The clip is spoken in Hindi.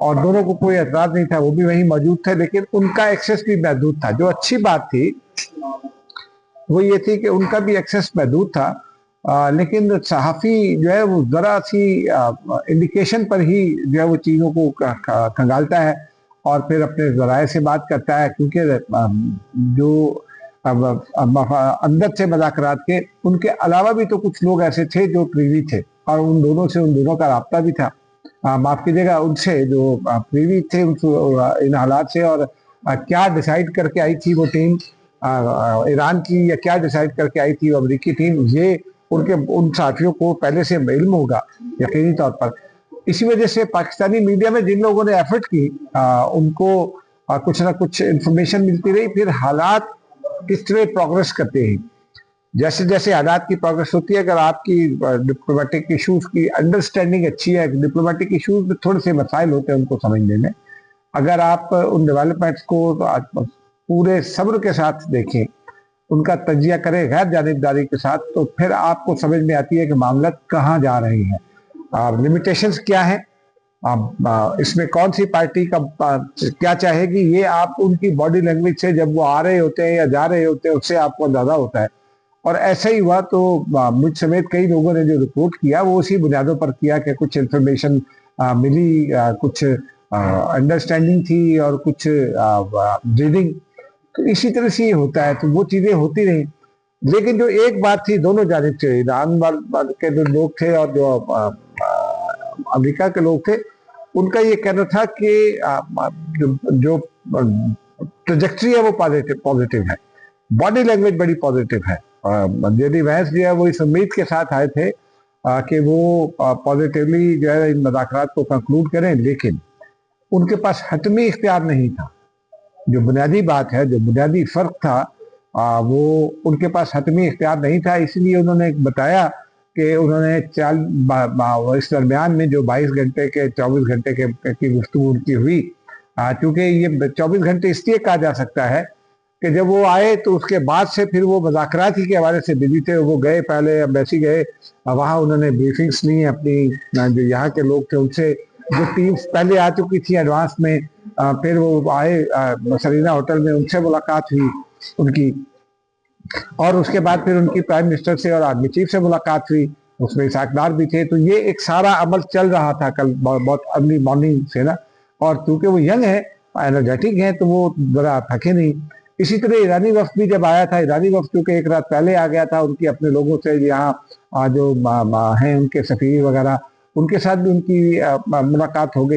और दोनों को कोई एतराज नहीं था, वो भी वहीं मौजूद थे, लेकिन उनका एक्सेस भी महदूद था। जो अच्छी बात थी वो ये थी कि उनका भी एक्सेस महदूद था, लेकिन सहाफ़ी जो है वो ज़रा सी इंडिकेशन पर ही जो है वो चीज़ों को खंगालता है और फिर अपने ज़राए से बात करता है, क्योंकि जो अंदर से मुज़ाकरात के उनके अलावा भी तो कुछ लोग ऐसे थे जो प्रीवी थे, और उन दोनों का राब्ता भी था, माफ़ कीजिएगा, उनसे जो प्रीवी थे इन हालात से। और क्या डिसाइड करके आई थी वो टीम ईरान की, या क्या डिसाइड करके आई थी वो अमेरिकी टीम, ये उन साथियों को पहले से इल्म होगा यकीनी तौर पर। इसी वजह से पाकिस्तानी मीडिया में जिन लोगों ने एफर्ट की उनको कुछ ना कुछ इंफॉर्मेशन मिलती रही। फिर हालात किस तरह प्रोग्रेस करते हैं, जैसे जैसे हालात की प्रोग्रेस होती है, अगर आपकी डिप्लोमेटिक इशूज की अंडरस्टैंडिंग अच्छी है, डिप्लोमेटिक इशूज में थोड़े से मसाइल होते हैं उनको समझने में, अगर आप उन डेवलपमेंट्स को पूरे सब्र के साथ देखें, उनका तजिया करें गैर जानिबदारी के साथ, तो फिर आपको समझ में आती है कि मामला कहाँ जा रहे हैं, लिमिटेशंस क्या है, इसमें कौन सी पार्टी का क्या चाहेगी, ये आप उनकी बॉडी लैंग्वेज से जब वो आ रहे होते हैं या जा रहे होते हैं उससे आपको अंदाजा होता है। और ऐसा ही हुआ, तो मुझ समेत कई लोगों ने जो रिपोर्ट किया वो उसी बुनियादों पर किया कि कुछ इंफॉर्मेशन मिली, कुछ अंडरस्टैंडिंग थी और कुछ रीडिंग, तो इसी तरह से ये होता है। तो वो चीजें होती रही, लेकिन जो एक बात थी दोनों जानिब से, ईरान के जो लोग थे और जो अमेरिका के लोग थे, उनका ये कहना था कि जो ट्रजेक्ट्री है वो पॉजिटिव है, बॉडी लैंग्वेज बड़ी पॉजिटिव है। जेडी वैंस जो है वो इस उम्मीद के साथ आए थे कि वो पॉजिटिवली जो है इन मुज़ाकरात को कंक्लूड करें, लेकिन उनके पास हतमी इख्तियार नहीं था। जो बुनियादी बात है, जो बुनियादी फ़र्क था, वो उनके पास हतमी इख्तियार नहीं था। इसलिए उन्होंने बताया कि उन्होंने इस दरमियान में जो 22 घंटे के 24 घंटे की गुफ्तगू उनकी हुई, चूँकि ये 24 घंटे इसलिए कहा जा सकता है कि जब वो आए तो उसके बाद से फिर वो मुज़ाकरात ही के हवाले से बिजी थे। वो गए, पहले एम्बेसी गए, वहाँ उन्होंने ब्रीफिंग्स ली अपनी, जो यहाँ के लोग थे उनसे, जो टीम्स पहले आ चुकी थी एडवांस में, फिर वो आए सरीना होटल में, उनसे मुलाकात हुई उनकी, और उसके बाद फिर उनकी प्राइम मिनिस्टर से और आर्मी चीफ से मुलाकात हुई, उसमें इसाकदार भी थे। तो ये एक सारा अमल चल रहा था कल बहुत अर्ली मॉर्निंग से ना, और चूंकि वो यंग है, एनर्जेटिक है, तो वो जरा थके नहीं। इसी तरह ईरानी वफ्द भी जब आया था, ईरानी वफ्द चूंकि एक रात पहले आ गया था, उनकी अपने लोगों से यहाँ जो हैं उनके सफीर वगैरह, उनके साथ भी उनकी मुलाकात हो गई।